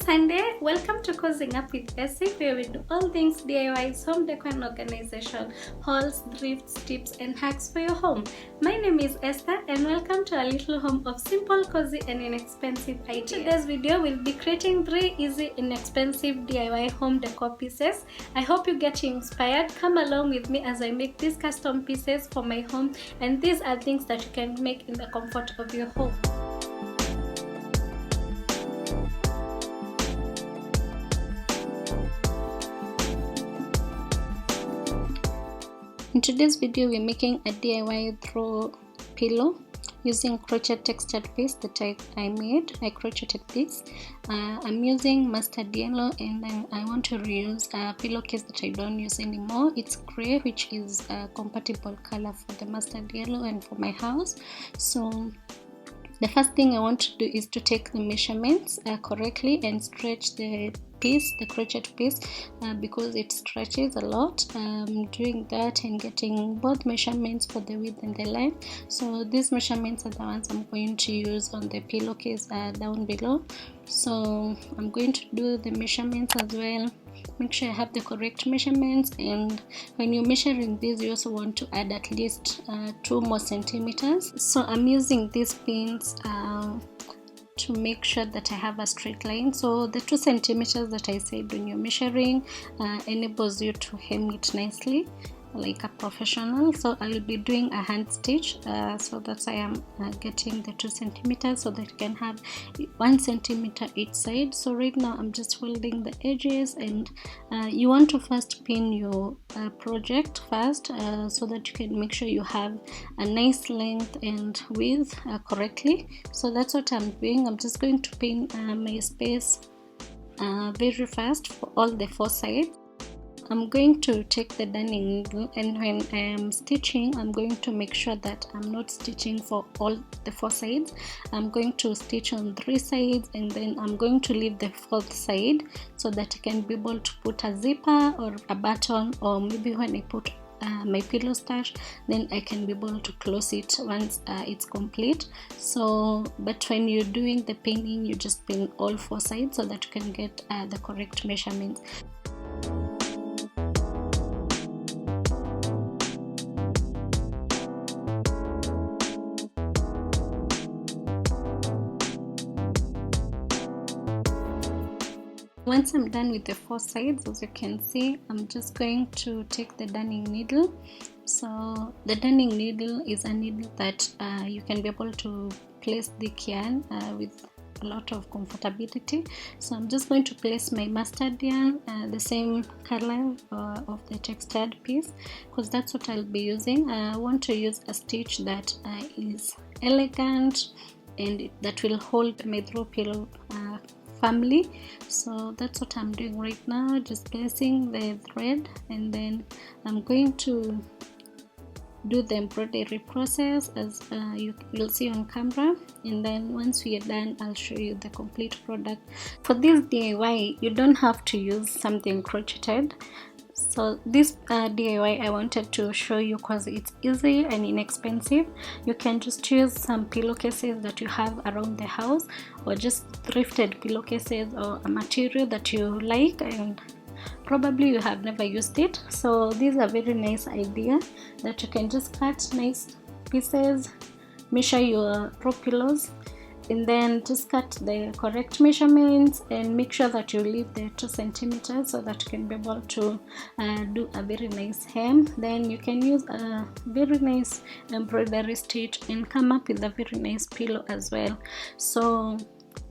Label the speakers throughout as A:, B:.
A: Sunday. Welcome to Cosying Up with Essy, where we do all things DIY, home decor and organization, hauls, thrifts, tips and hacks for your home. My name is Esther and welcome to our little home of simple, cozy and inexpensive ideas. In today's video, we'll be creating 3 easy, inexpensive DIY home decor pieces. I hope you get inspired. Come along with me as I make these custom pieces for my home, and these are things that you can make in the comfort of your home. In today's video, we're making a DIY throw pillow using crochet textured piece that I made. I crocheted this. I'm using mustard yellow, and then I want to reuse a pillowcase that I don't use anymore. It's grey, which is a compatible color for the mustard yellow and for my house. So the first thing I want to do is to take the measurements correctly and stretch the piece, the crochet piece, because it stretches a lot. Doing that and getting both measurements for the width and the length. So these measurements are the ones I'm going to use on the pillowcase down below. So I'm going to do the measurements as well. Make sure I have the correct measurements, and when you're measuring this, you also want to add at least 2 more centimeters. So I'm using these pins to make sure that I have a straight line. So the 2 centimeters that I said when you're measuring enables you to hem it nicely like a professional. So I'll be doing a hand stitch, so that's why I'm getting the 2 centimeters so that you can have 1 centimeter each side. So right now I'm just folding the edges, and you want to first pin your project first, so that you can make sure you have a nice length and width correctly. So that's what I'm doing. I'm just going to pin my space very fast for all the 4 sides. I'm going to take the darning needle, and when I am stitching, I'm going to make sure that I'm not stitching for all the 4 sides. I'm going to stitch on 3 sides, and then I'm going to leave the 4th side so that I can be able to put a zipper or a button, or maybe when I put my pillow stash, then I can be able to close it once it's complete. So but when you're doing the pinning, you just pin all 4 sides so that you can get the correct measurements. Once I'm done with the 4 sides, as you can see, I'm just going to take the darning needle. So the darning needle is a needle that you can be able to place thick yarn with a lot of comfortability. So I'm just going to place my mustard yarn, the same color of the textured piece, because that's what I'll be using. I want to use a stitch that is elegant and that will hold my throw pillow family. So that's what I'm doing right now, just placing the thread, and then I'm going to do the embroidery process as you will see on camera, and then once we are done, I'll show you the complete product. For this DIY, you don't have to use something crocheted. So this DIY I wanted to show you because it's easy and inexpensive. You can just choose some pillowcases that you have around the house, or just thrifted pillowcases, or a material that you like and probably you have never used it. So these are very nice idea that you can just cut nice pieces, measure your throw pillows, and then just cut the correct measurements and make sure that you leave the 2 centimeters so that you can be able to do a very nice hem. Then you can use a very nice embroidery stitch and come up with a very nice pillow as well. So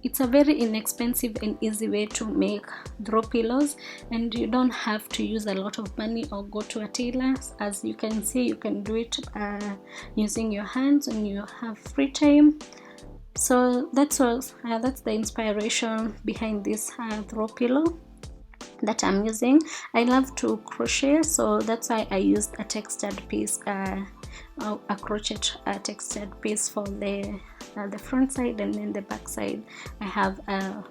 A: it's a very inexpensive and easy way to make throw pillows, and you don't have to use a lot of money or go to a tailor. As you can see, you can do it using your hands when you have free time. So that's the inspiration behind this throw pillow that I'm using. I love to crochet, so that's why I used a textured piece, a crochet textured piece for the front side, and then the back side I have a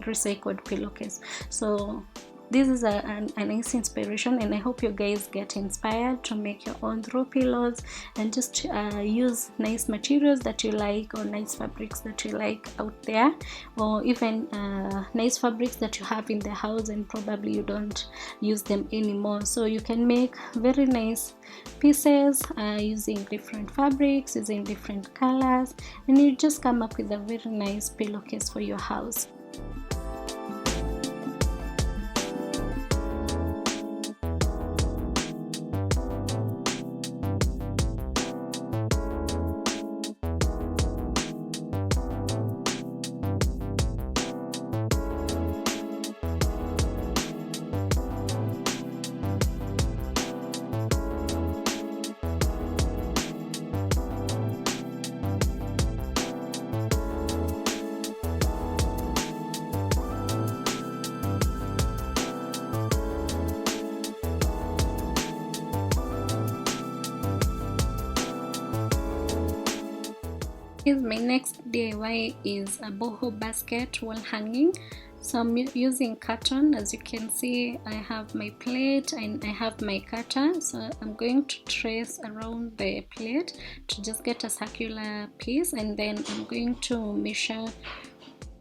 A: recycled pillowcase. So this is a nice inspiration, and I hope you guys get inspired to make your own throw pillows, and just use nice materials that you like, or nice fabrics that you like out there, or even nice fabrics that you have in the house and probably you don't use them anymore. So you can make very nice pieces using different fabrics, using different colors, and you just come up with a very nice pillowcase for your house. My next DIY is a boho basket wall hanging. So I'm using cotton. As you can see, I have my plate and I have my cutter. So I'm going to trace around the plate to just get a circular piece, and then I'm going to measure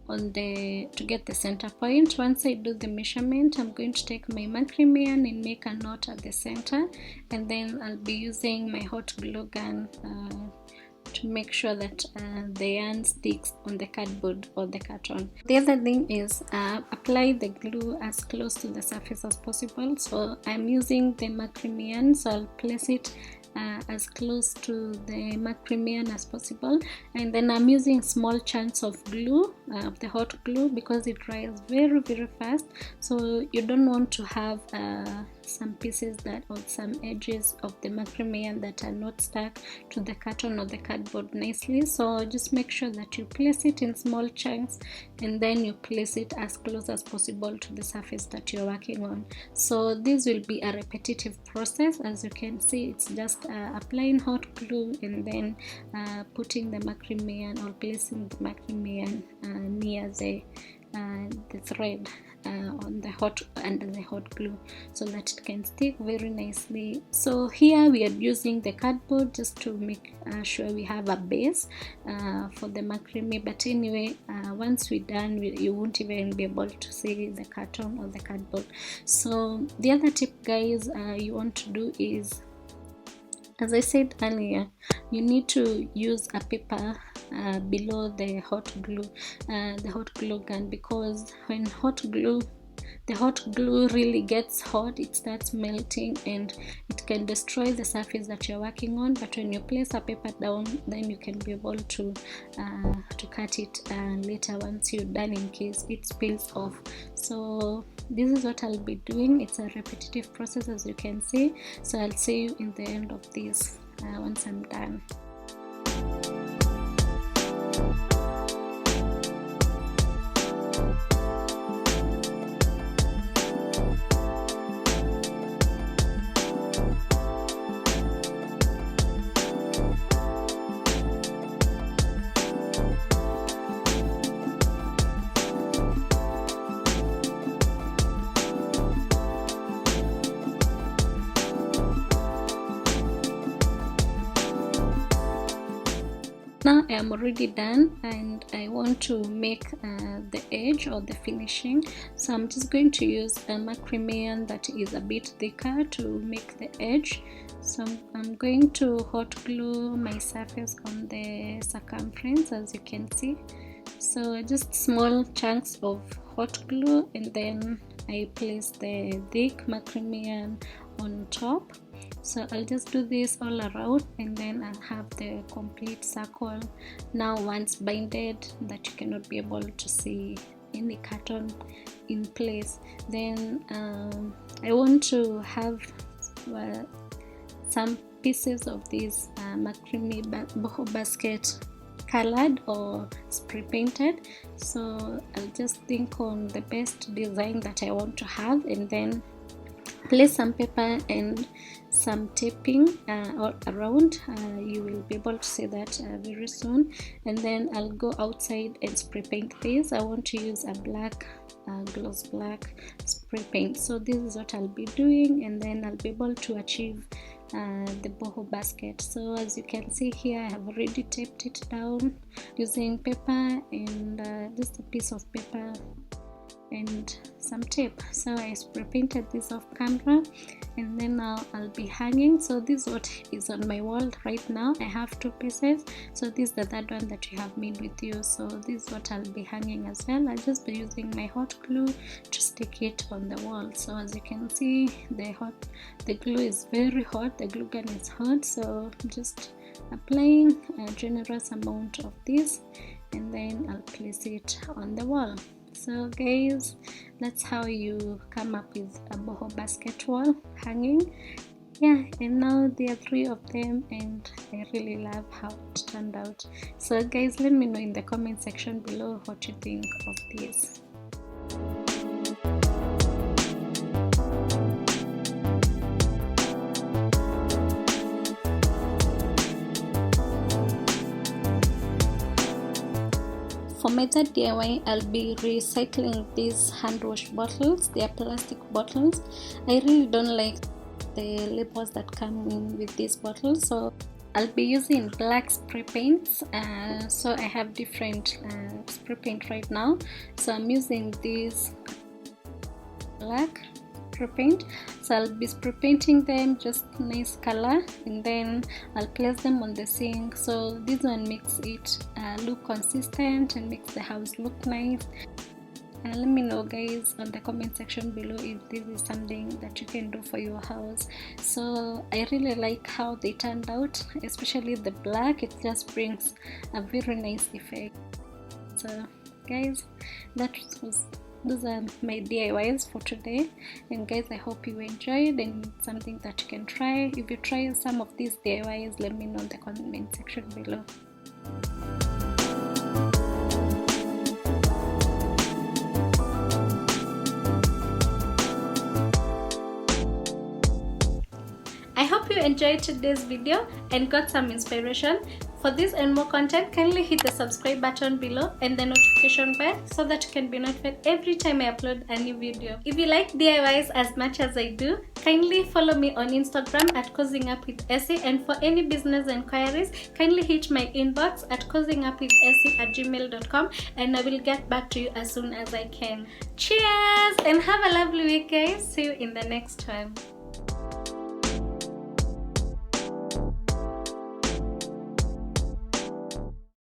A: to get the center point. Once I do the measurement, I'm going to take my macramé and make a knot at the center, and then I'll be using my hot glue gun to make sure that the yarn sticks on the cardboard or the carton. The other thing is apply the glue as close to the surface as possible. So I'm using the macramé yarn, so I'll place it as close to the macramé as possible, and then I'm using small chunks of glue, of the hot glue, because it dries very fast. So you don't want to have some pieces that, or some edges of the macramé that are not stuck to the carton or the cardboard nicely. So just make sure that you place it in small chunks, and then you place it as close as possible to the surface that you're working on. So this will be a repetitive process. As you can see, it's just applying hot glue and then putting the macramé or placing the macramé near the thread on the under the hot glue, so that it can stick very nicely. So here we are using the cardboard just to make sure we have a base for the macramé, but anyway, once we're done, you won't even be able to see the carton or the cardboard. So the other tip, guys, you want to do is, as I said earlier, you need to use a paper below the hot glue gun, because when the hot glue really gets hot, it starts melting and it can destroy the surface that you're working on. But when you place a paper down, then you can be able to cut it later once you're done, in case it spills off. So this is what I'll be doing. It's a repetitive process, as you can see. So I'll see you in the end of this once I'm done. Now I am already done, and I want to make the edge or the finishing. So I'm just going to use a macramé that is a bit thicker to make the edge. So I'm going to hot glue my surface on the circumference, as you can see. So just small chunks of hot glue, and then I place the thick macramé on top. So I'll just do this all around, and then I'll have the complete circle now once binded, that you cannot be able to see any carton in place. Then I want to have some pieces of this macramé boho basket colored or spray painted. So I'll just think on the best design that I want to have, and then place some paper and some taping all around. You will be able to see that very soon. And then I'll go outside and spray paint this. I want to use a black gloss black spray paint. So this is what I'll be doing, and then I'll be able to achieve the boho basket. So as you can see here, I have already taped it down using paper and just a piece of paper and some tape. So I spray painted this off camera, and then I'll be hanging. So this is what is on my wall right now. I have two pieces, so this is the third one that you have made with you. So this is what I'll be hanging as well. I'll just be using my hot glue to stick it on the wall. So as you can see, the glue is very hot, the glue gun is hot, so I'm just applying a generous amount of this, and then I'll place it on the wall. So guys, that's how you come up with a boho basket wall hanging. Yeah, and now there are 3 of them, and I really love how it turned out. So guys, let me know in the comment section below what you think of this. For my third DIY, I'll be recycling these hand wash bottles. They are plastic bottles. I really don't like the labels that come in with these bottles, so I'll be using black spray paints. So I have different spray paint right now. So I'm using this black spray paint. So I'll be spray painting them, just nice color, and then I'll place them on the sink. So this one makes it look consistent and makes the house look nice. Let me know guys on the comment section below if this is something that you can do for your house. So I really like how they turned out, especially the black. It just brings a very nice effect. So guys, those are my DIYs for today, and guys, I hope you enjoyed and it's something that you can try. If you try some of these DIYs, let me know in the comment section below. I hope you enjoyed today's video and got some inspiration. For this and more content, kindly hit the subscribe button below and the notification bell so that you can be notified every time I upload a new video. If you like DIYs as much as I do, kindly follow me on Instagram at Cosying and for any business inquiries, kindly hit my inbox at cosyingupwithessy@gmail.com, and I will get back to you as soon as I can. Cheers and have a lovely week guys. See you in the next one.